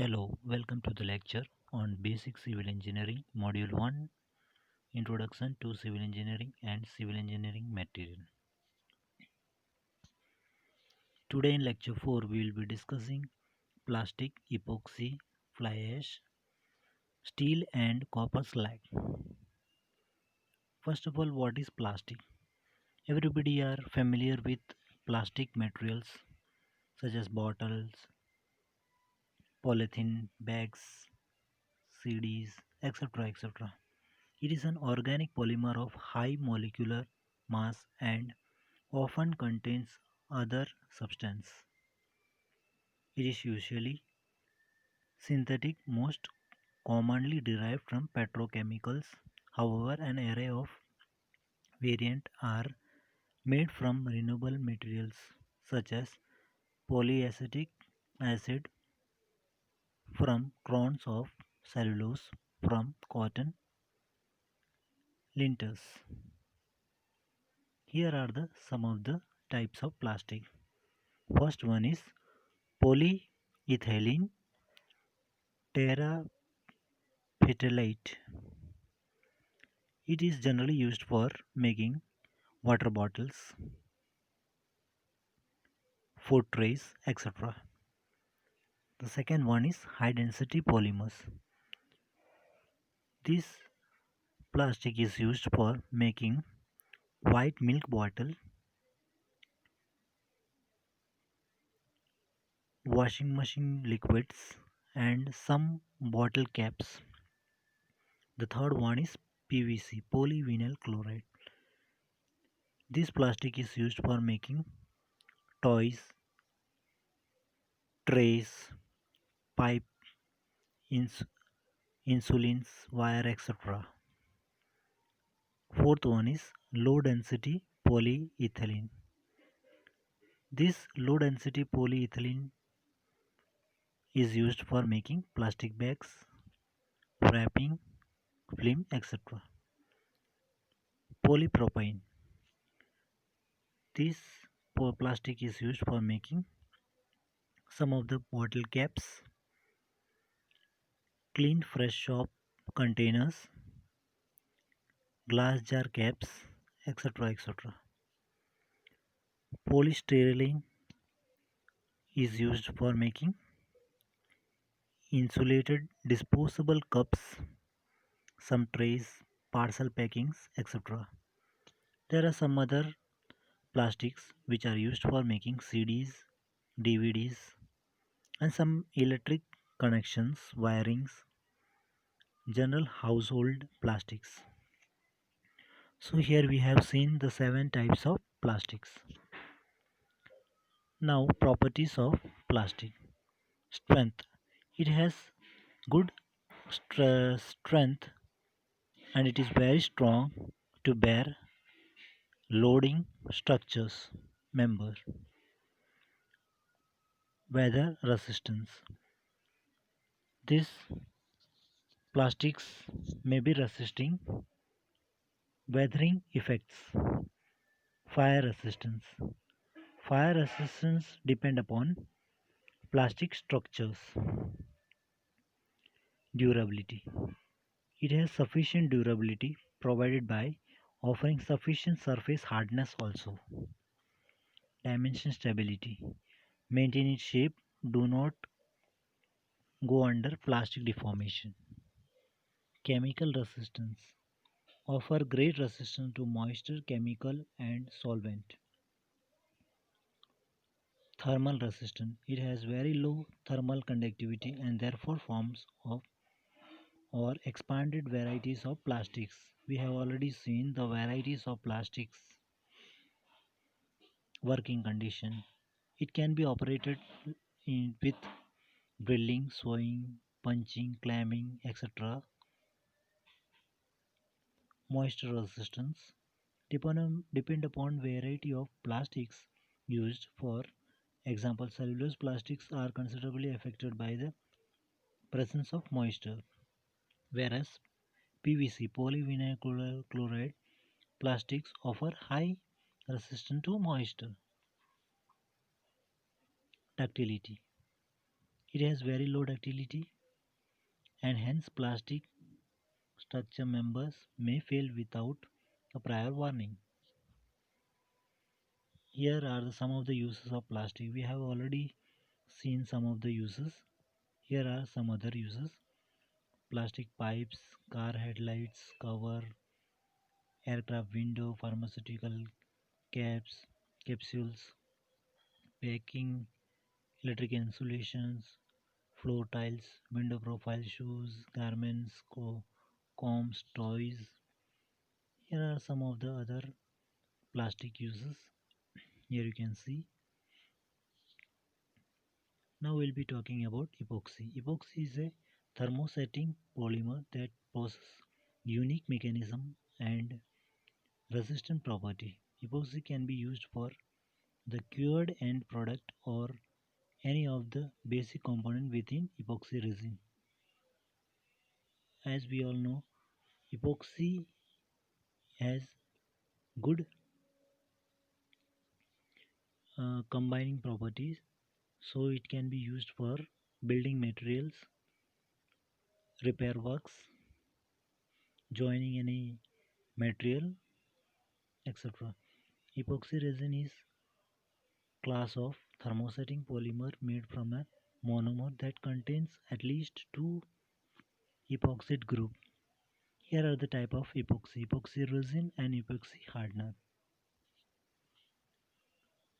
Hello, welcome to the lecture on Basic Civil Engineering, Module 1, Introduction to Civil Engineering and Civil Engineering Material. Today in lecture 4, we will be discussing plastic, epoxy, fly ash, steel and copper slag. First of all, what is plastic? Everybody are familiar with plastic materials such as bottles, polythene bags, CDs, etc. etc. It is an organic polymer of high molecular mass and often contains other substance. It is usually synthetic, most commonly derived from petrochemicals. However, an array of variants are made from renewable materials such as polyacetic acid from crowns of cellulose from cotton linters. Here are some of the types of plastic. First one is polyethylene terephthalate. It is generally used for making water bottles, food trays, etc. The second one is high density polymers. This plastic is used for making white milk bottle, washing machine liquids, and some bottle caps. The third one is PVC, polyvinyl chloride. This plastic is used for making toys, trays, pipe, ins- insulins, wire, etc. Fourth one is low density polyethylene. This low density polyethylene is used for making plastic bags, wrapping, film, etc. Polypropylene. This plastic is used for making some of the bottle caps, clean fresh shop containers, glass jar caps, etc. etc. Polystyrene is used for making insulated disposable cups, some trays, parcel packings, etc. There are some other plastics which are used for making CDs, DVDs, and some electric connections, wirings, general household plastics. So here we have seen the 7 types of plastics. Now properties of plastic. Strength. It has good strength and it is very strong to bear loading structures. Member. Weather resistance. These plastics may be resisting weathering effects. Fire resistance. Fire resistance depend upon plastic structures. Durability. It has sufficient durability provided by offering sufficient surface hardness also. Dimension stability. Maintain its shape. Do not go under plastic deformation. Chemical resistance. Offer great resistance to moisture, chemical and solvent. Thermal resistance. It has very low thermal conductivity and therefore forms of or expanded varieties of plastics. We have already seen the varieties of plastics working condition. It can be operated with drilling, sewing, punching, clamming, etc. Moisture resistance depend upon variety of plastics used. For example, cellulose plastics are considerably affected by the presence of moisture, whereas PVC polyvinyl chloride plastics offer high resistance to moisture. Ductility. It has very low ductility and hence plastic structure members may fail without a prior warning. Here are some of the uses of plastic. We have already seen some of the uses. Here are some other uses. Plastic pipes, car headlights, cover, aircraft window, pharmaceutical caps, capsules, packing, electric insulations, floor tiles, window profile, shoes, garments, combs, toys. Here are some of the other plastic uses. Here you can see. Now we'll be talking about epoxy. Epoxy is a thermosetting polymer that possesses unique mechanism and resistant property. Epoxy can be used for the cured end product or any of the basic component within epoxy resin. As we all know, epoxy has good combining properties, so it can be used for building materials, repair works, joining any material, etc. Epoxy resin is class of thermosetting polymer made from a monomer that contains at least two epoxide group. Here are the type of epoxy: epoxy resin and epoxy hardener.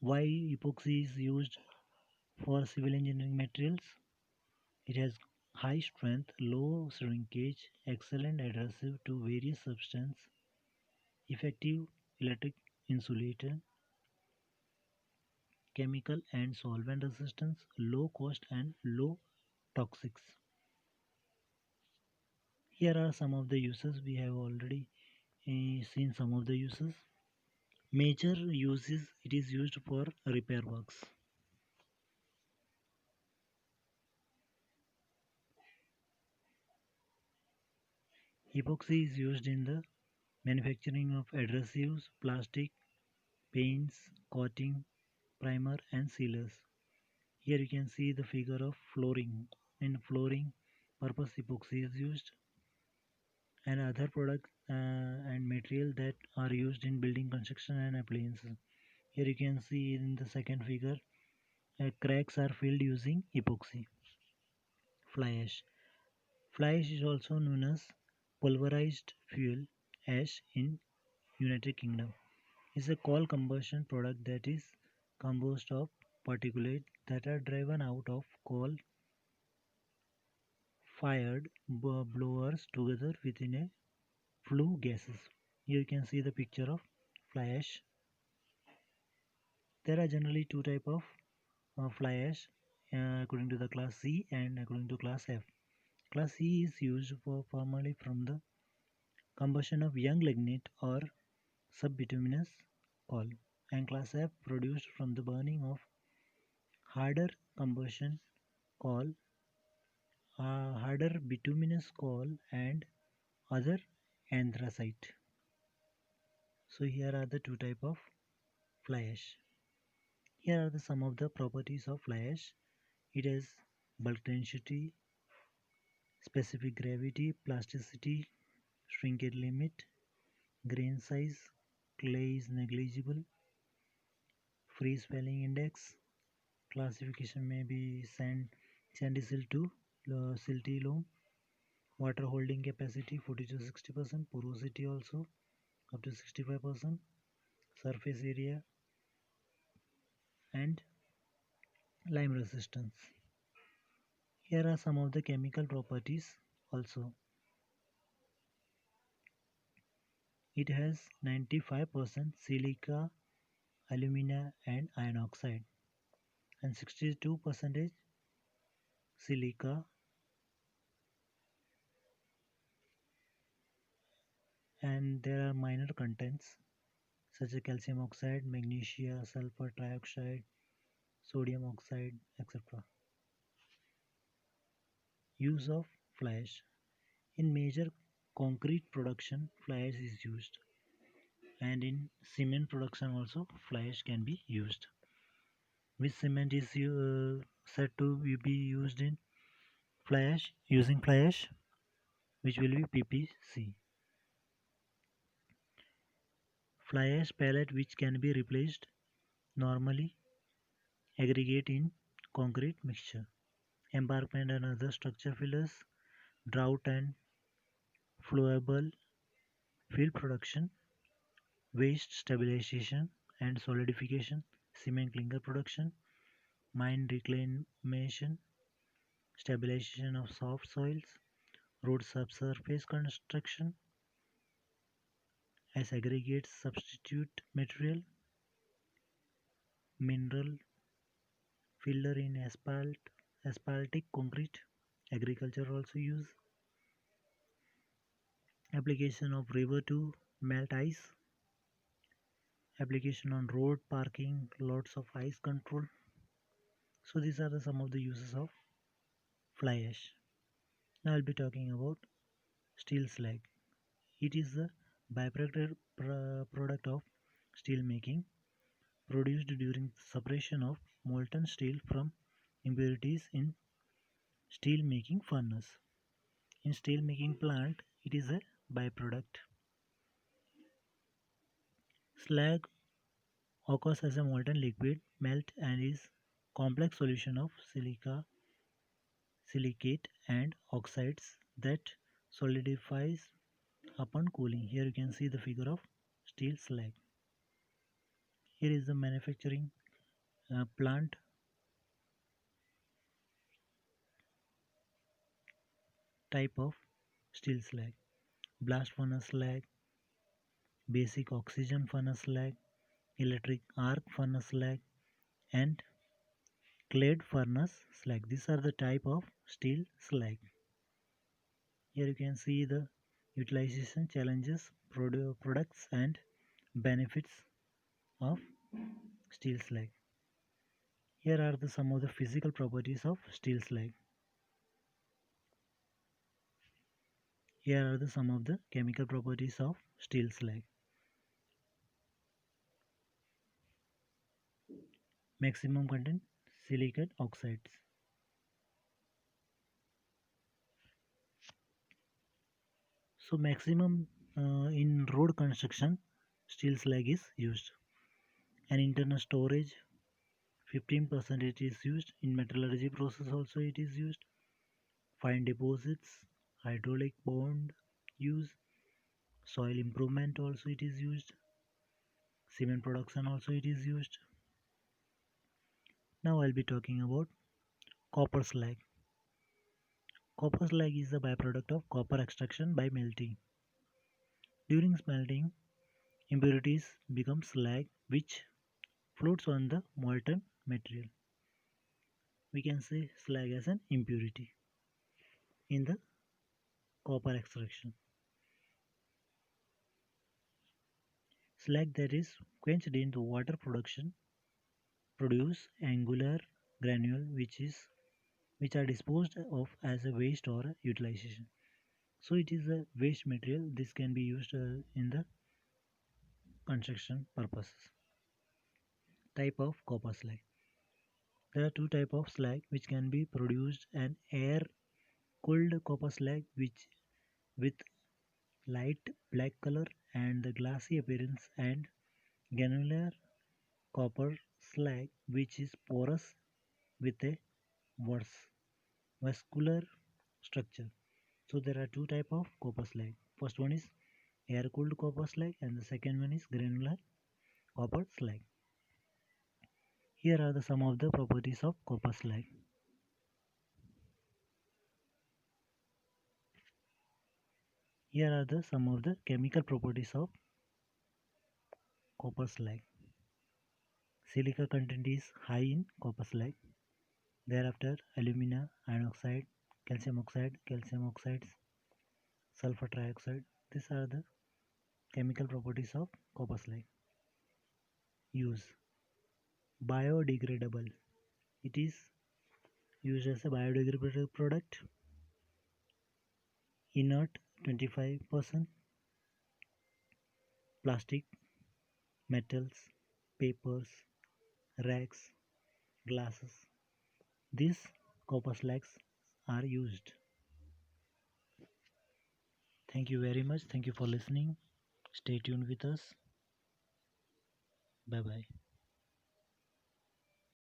Why epoxy is used for civil engineering materials? It has high strength, low shrinkage, excellent adhesive to various substances, effective electric insulator, chemical and solvent resistance, low cost and low toxics. Here are some of the uses. We have already seen some of the uses. Major uses: it is used for repair works. Epoxy is used in the manufacturing of adhesives, plastic, paints, coating, primer and sealers. Here you can see the figure of flooring. In flooring purpose epoxy is used, and other products and material that are used in building construction and appliances. Here you can see in the second figure, cracks are filled using epoxy. Fly ash. Fly ash is also known as pulverized fuel ash in United Kingdom. Is a coal combustion product that is composed of particulates that are driven out of coal fired blowers together within a flue gases. Here you can see the picture of fly ash. There are generally two type of fly ash according to the class C and according to class F. Class C is used for formerly from the combustion of young lignite or subbituminous coal, and class F produced from the burning of harder combustion coal, harder bituminous coal and other anthracite. So here are the two type of fly ash. Here are the some of the properties of fly ash. It has bulk density, specific gravity, plasticity, shrinkage limit, grain size, clay is negligible, free swelling index, classification may be sandy silt to silty loam, water holding capacity 40 to 60%, porosity also up to 65%, surface area and lime resistance. Here are some of the chemical properties also. It has 95% silica, alumina and iron oxide, and 62% silica, and there are minor contents such as calcium oxide, magnesia, sulfur trioxide, sodium oxide, etc. Use of fly ash. In major concrete production, fly ash is used, and in cement production also fly ash can be used. Which cement is said to be used in fly ash using fly ash, which will be PPC. Fly ash pellet which can be replaced normally aggregate in concrete mixture. Embankment and other structure fillers, drought and flowable field production, waste stabilization and solidification, cement clinker production, mine reclamation, stabilization of soft soils, road subsurface construction as aggregate substitute material, mineral filler in asphaltic concrete, agriculture also use, application of river to melt ice, application on road parking lots of ice control. So these are some of the uses of fly ash. Now I'll be talking about steel slag. It is the byproduct product of steel making produced during separation of molten steel from impurities in steel making furnace. In steel making plant, it is a byproduct. Slag occurs as a molten liquid melt and is complex solution of silica, silicate and oxides that solidifies upon cooling. Here you can see the figure of steel slag. Here is the manufacturing plant type of steel slag. Blast furnace slag, basic oxygen furnace slag, electric arc furnace slag and clad furnace slag. These are the type of steel slag. Here you can see the utilization challenges, products and benefits of steel slag. Here are some of the physical properties of steel slag. Here are some of the chemical properties of steel slag. Maximum content silicate oxides. So maximum in road construction steel slag is used. And internal storage 15% it is used. In metallurgy process also it is used. Fine deposits, hydraulic bond use, soil improvement also it is used. Cement production also it is used. Now I'll be talking about copper slag. Copper slag is a byproduct of copper extraction by melting. During smelting, impurities become slag which floats on the molten material. We can say slag as an impurity in the copper extraction. Slag that is quenched into water production produce angular granule which are disposed of as a waste or a utilization. So it is a waste material. This can be used in the construction purposes. Type of copper slag. There are two type of slag which can be produced: an air cooled copper slag which with light black color and the glassy appearance, and granular copper slag which is porous with a vascular structure. So there are two type of copper slag. First one is air cooled copper slag and the second one is granular copper slag. Here are some of the properties of copper slag. Here are some of the chemical properties of copper slag. Silica content is high in copper slag. Thereafter alumina, iron oxide, calcium oxides, sulfur trioxide. These are the chemical properties of copper slag. Use biodegradable. It is used as a biodegradable product. Inert 25%. Plastic, metals, papers, rags, glasses. These copper slags are used. Thank you very much. Thank you for listening. Stay tuned with us. Bye bye.